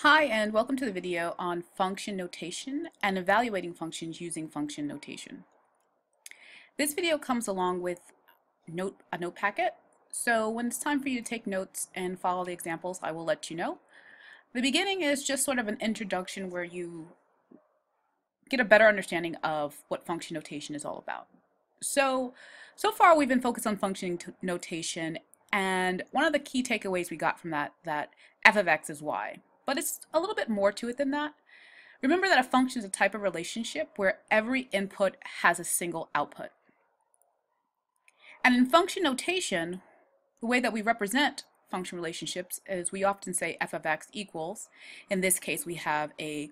Hi, and welcome to the video on function notation and evaluating functions using function notation. This video comes along with a note packet, so when it's time for you to take notes and follow the examples, I will let you know. The beginning is just sort of an introduction where you get a better understanding of what function notation is all about. So far we've been focused on function notation, and one of the key takeaways we got from that f of x is y. But it's a little bit more to it than that. Remember that a function is a type of relationship where every input has a single output. And in function notation, the way that we represent function relationships is we often say f of x equals, in this case we have a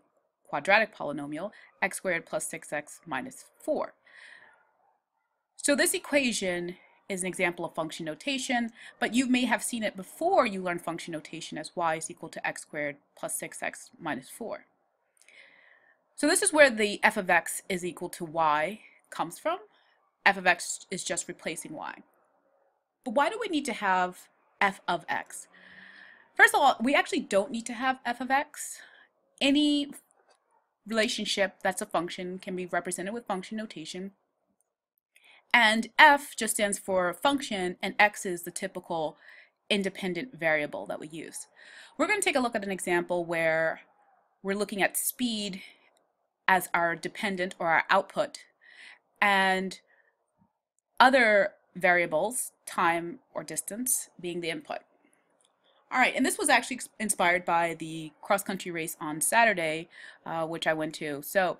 quadratic polynomial, x squared plus 6x minus 4. So this equation is an example of function notation, but you may have seen it before you learned function notation as y is equal to x squared plus 6x minus 4. So this is where the f of x is equal to y comes from. F of x is just replacing y. But why do we need to have f of x? First of all, we actually don't need to have f of x. Any relationship that's a function can be represented with function notation. And f just stands for function, and x is the typical independent variable that we use. We're going to take a look at an example where we're looking at speed as our dependent or our output, and other variables, time or distance, being the input. All right, and this was actually inspired by the cross-country race on Saturday, which I went to. So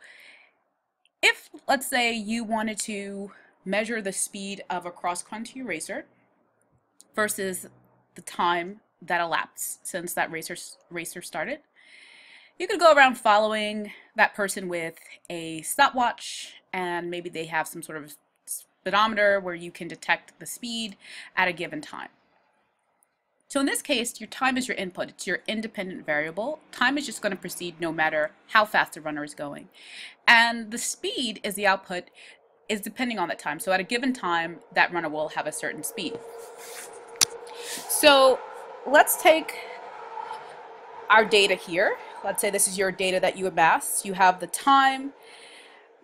if, let's say, you wanted to measure the speed of a cross-country racer versus the time that elapsed since that racer started, you could go around following that person with a stopwatch, and maybe they have some sort of speedometer where you can detect the speed at a given time. So in this case, your time is your input. It's your independent variable. Time is just going to proceed no matter how fast the runner is going. And the speed is the output, is depending on that time. So at a given time, that runner will have a certain speed. So let's take our data here. Let's say this is your data that you amassed. You have the time,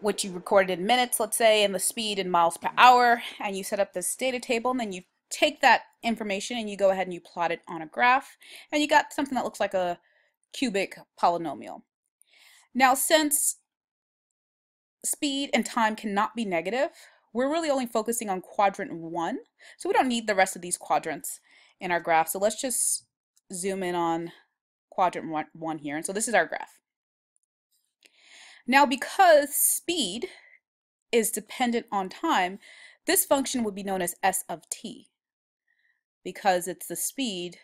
which you recorded in minutes, let's say, and the speed in miles per hour, and you set up this data table, and then you take that information and you go ahead and you plot it on a graph, and you got something that looks like a cubic polynomial. Now, since speed and time cannot be negative, we're really only focusing on quadrant 1, so we don't need the rest of these quadrants in our graph. So let's just zoom in on quadrant 1 here, and so this is our graph. Now, because speed is dependent on time, this function would be known as s of t, because it's the speed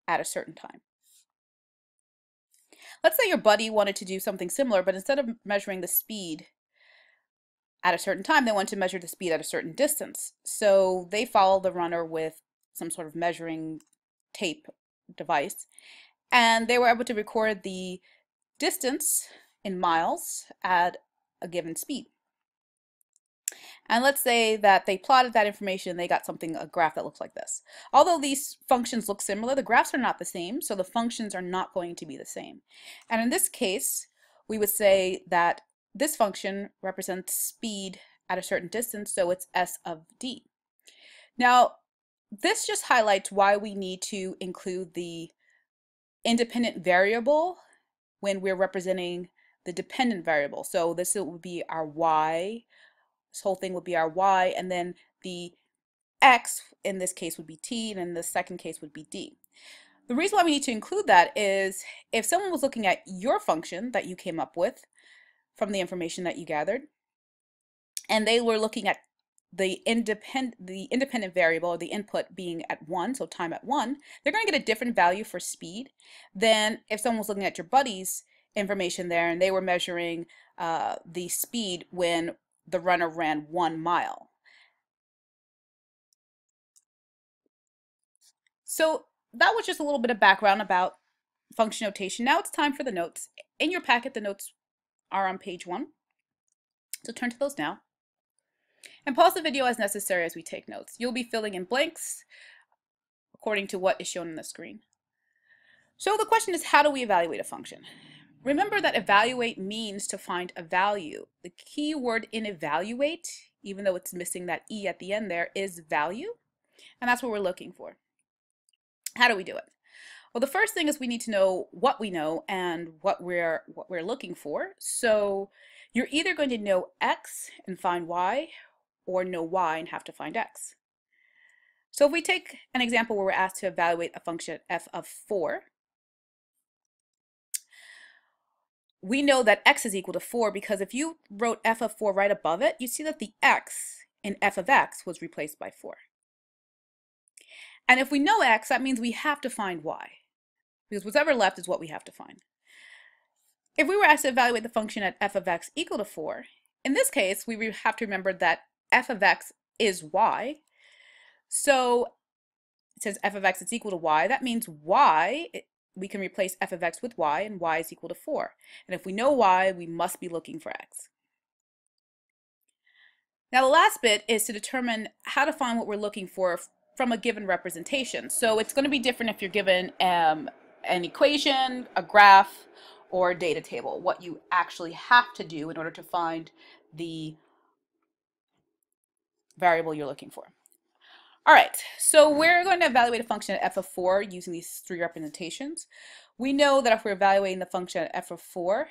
at a certain time. Let's say your buddy wanted to do something similar, but instead of measuring the speed at a certain time, they want to measure the speed at a certain distance. So they follow the runner with some sort of measuring tape device, and they were able to record the distance in miles at a given speed. And let's say that they plotted that information and they got a graph that looks like this. Although these functions look similar, the graphs are not the same, so the functions are not going to be the same. And in this case, we would say that this function represents speed at a certain distance, so it's s of d. Now, this just highlights why we need to include the independent variable when we're representing the dependent variable. So this would be our y. This whole thing would be our y, and then the x in this case would be t, and in the second case would be d. The reason why we need to include that is if someone was looking at your function that you came up with from the information that you gathered, and they were looking at the independent variable, or the input, being at 1, so time at 1, they're going to get a different value for speed than if someone was looking at your buddy's information there and they were measuring the speed when the runner ran 1 mile. So that was just a little bit of background about function notation. Now it's time for the notes. In your packet, the notes are on page 1. So turn to those now. And pause the video as necessary as we take notes. You'll be filling in blanks according to what is shown on the screen. So the question is, how do we evaluate a function? Remember that evaluate means to find a value. The key word in evaluate, even though it's missing that E at the end there, is value. And that's what we're looking for. How do we do it? Well, the first thing is we need to know what we know and what we're looking for. So you're either going to know X and find Y, or know Y and have to find X. So if we take an example where we're asked to evaluate a function f of 4, we know that x is equal to 4 because if you wrote f of 4 right above it, you see that the x in f of x was replaced by 4. And if we know x, that means we have to find y, because whatever left is what we have to find. If we were asked to evaluate the function at f of x equal to 4, in this case, we have to remember that f of x is y. So it says f of x is equal to y. That means y, we can replace f of x with y, and y is equal to 4. And if we know y, we must be looking for x. Now the last bit is to determine how to find what we're looking for from a given representation. So it's going to be different if you're given an equation, a graph, or a data table, what you actually have to do in order to find the variable you're looking for. All right, so we're going to evaluate a function at f of 4 using these three representations. We know that if we're evaluating the function at f of 4,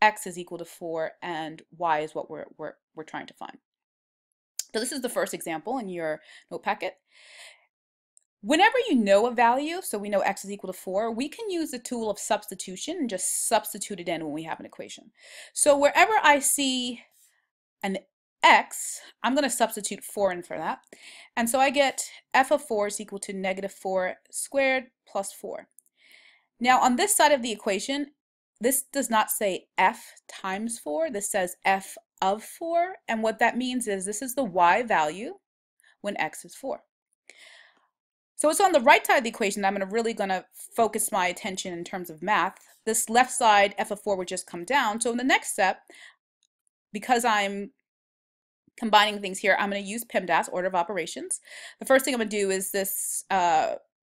x is equal to 4 and y is what we're trying to find. So this is the first example in your note packet. Whenever you know a value, so we know x is equal to 4, we can use the tool of substitution and just substitute it in when we have an equation. So wherever I see an x, I'm going to substitute 4 in for that. And so I get f of 4 is equal to negative 4 squared plus 4. Now on this side of the equation, this does not say f times 4. This says f of 4. And what that means is this is the y value when x is 4. So it's on the right side of the equation that I'm really going to focus my attention in terms of math. This left side, f of 4, would just come down. So in the next step, because I'm combining things here, I'm going to use PEMDAS, order of operations. The first thing I'm going to do is this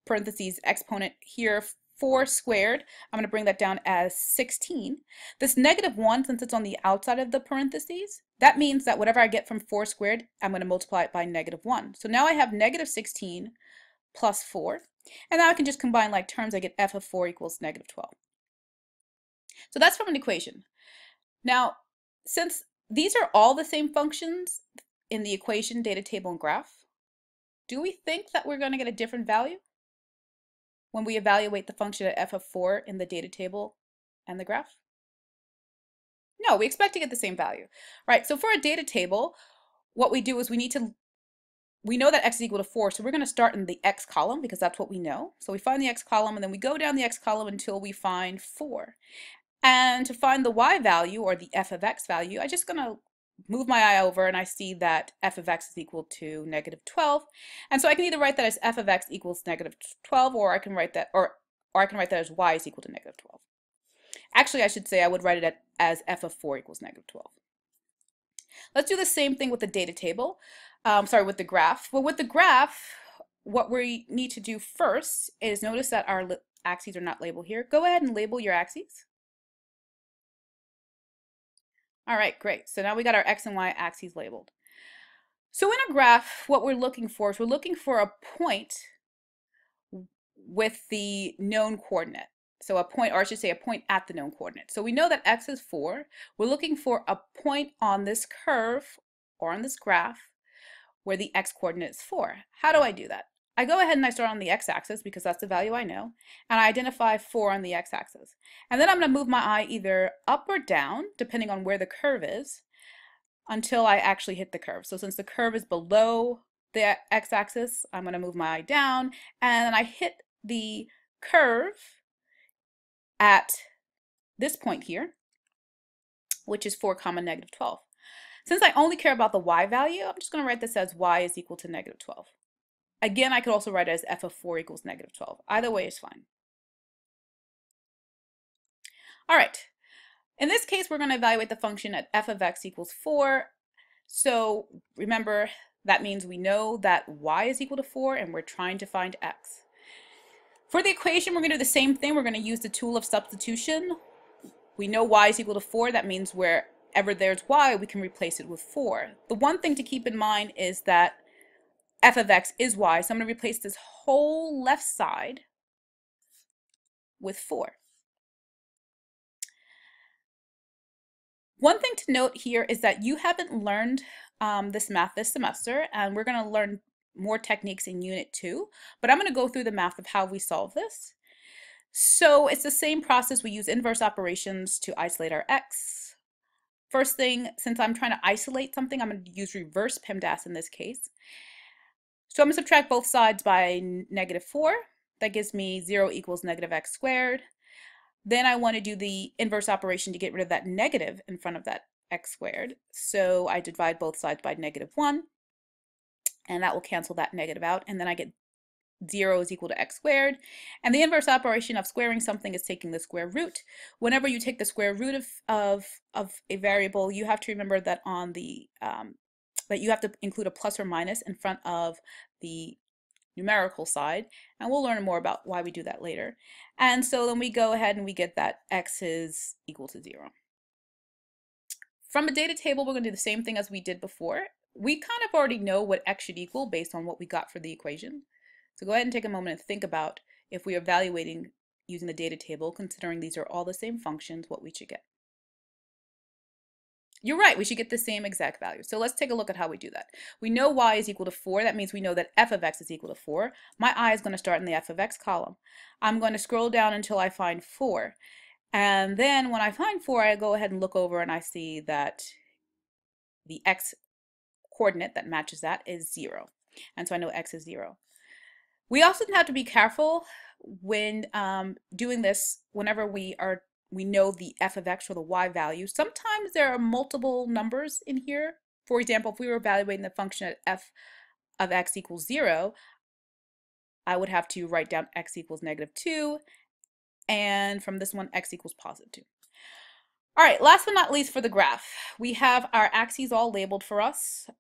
parentheses exponent here, 4 squared. I'm going to bring that down as 16. This negative 1, since it's on the outside of the parentheses, that means that whatever I get from 4 squared, I'm going to multiply it by negative 1. So now I have negative 16 plus 4. And now I can just combine like terms. I get f of 4 equals negative 12. So that's from an equation. Now, since these are all the same functions in the equation, data table, and graph, do we think that we're going to get a different value when we evaluate the function at f of 4 in the data table and the graph? No, we expect to get the same value. Right, so for a data table, what we do is we know that x is equal to 4, so we're going to start in the x column because that's what we know. So we find the x column and then we go down the x column until we find 4. And to find the y value, or the f of x value, I'm just going to move my eye over and I see that f of x is equal to negative 12. And so I can either write that as f of x equals negative 12, or I can write that, or I can write that as y is equal to negative 12. Actually, I should say I would write it as f of 4 equals negative 12. Let's do the same thing with the data table. With the graph. Well, with the graph, what we need to do first is notice that our axes are not labeled here. Go ahead and label your axes. All right, great. So now we got our x and y axes labeled. So in a graph, what we're looking for is we're looking for a point with the known coordinate. So a point, or I should say a point at the known coordinate. So we know that x is 4. We're looking for a point on this curve or on this graph where the x coordinate is 4. How do I do that? I go ahead and I start on the x-axis because that's the value I know, and I identify 4 on the x-axis. And then I'm going to move my eye either up or down, depending on where the curve is, until I actually hit the curve. So since the curve is below the x-axis, I'm going to move my eye down, and I hit the curve at this point here, which is 4 comma negative 12. Since I only care about the y value, I'm just going to write this as y is equal to negative 12. Again, I could also write it as f of 4 equals negative 12. Either way is fine. All right. In this case, we're going to evaluate the function at f of x equals 4. So remember, that means we know that y is equal to 4 and we're trying to find x. For the equation, we're going to do the same thing. We're going to use the tool of substitution. We know y is equal to 4. That means wherever there's y, we can replace it with 4. The one thing to keep in mind is that f of x is y, so I'm going to replace this whole left side with 4. One thing to note here is that you haven't learned this math this semester, and we're going to learn more techniques in Unit 2, but I'm going to go through the math of how we solve this. So it's the same process. We use inverse operations to isolate our x. First thing, since I'm trying to isolate something, I'm going to use reverse PEMDAS in this case. So I'm going to subtract both sides by -4. That gives me 0 equals -x squared. Then I want to do the inverse operation to get rid of that negative in front of that x squared. So I divide both sides by -1, and that will cancel that negative out, and then I get 0 is equal to x squared. And the inverse operation of squaring something is taking the square root. Whenever you take the square root of a variable, you have to remember that on the that you have to include a plus or minus in front of the numerical side, and we'll learn more about why we do that later. And so then we go ahead and we get that x is equal to 0. From a data table, we're going to do the same thing as we did before. We kind of already know what x should equal based on what we got for the equation. So go ahead and take a moment and think about, if we are evaluating using the data table, considering these are all the same functions, what we should get. You're right, we should get the same exact value. So let's take a look at how we do that. We know y is equal to 4. That means we know that f of x is equal to 4. My I is going to start in the f of x column. I'm going to scroll down until I find 4. And then when I find 4, I go ahead and look over and I see that the x coordinate that matches that is 0. And so I know x is 0. We also have to be careful when doing this, whenever we know the f of x or the y value. Sometimes there are multiple numbers in here. For example, if we were evaluating the function at f of x equals 0, I would have to write down x equals -2, and from this one, x equals +2. All right, last but not least, for the graph, we have our axes all labeled for us.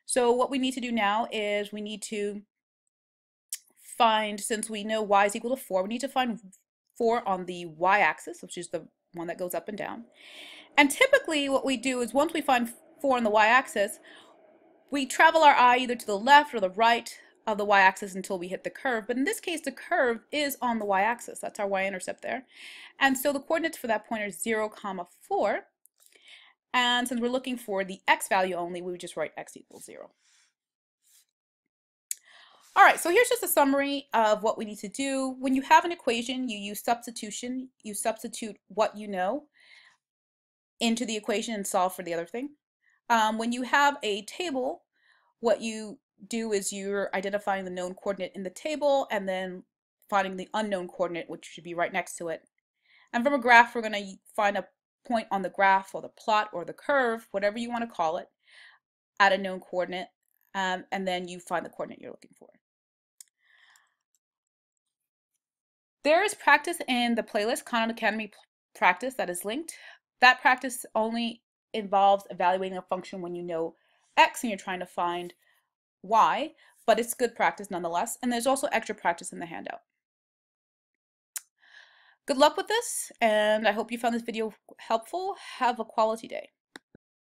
So what we need to do now is we need to find, since we know y is equal to 4, we need to find 4 on the y-axis, which is the one that goes up and down. And typically what we do is, once we find 4 on the y-axis, we travel our eye either to the left or the right of the y-axis until we hit the curve. But in this case, the curve is on the y-axis. That's our y-intercept there. And so the coordinates for that point are 0, 4. And since we're looking for the x value only, we would just write x equals 0. All right, so here's just a summary of what we need to do. When you have an equation, you use substitution. You substitute what you know into the equation and solve for the other thing. When you have a table, what you do is you're identifying the known coordinate in the table and then finding the unknown coordinate, which should be right next to it. And from a graph, we're going to find a point on the graph or the plot or the curve, whatever you want to call it, at a known coordinate, and then you find the coordinate you're looking for. There is practice in the playlist, Khan Academy practice, that is linked. That practice only involves evaluating a function when you know x and you're trying to find y, but it's good practice nonetheless. And there's also extra practice in the handout. Good luck with this, and I hope you found this video helpful. Have a quality day.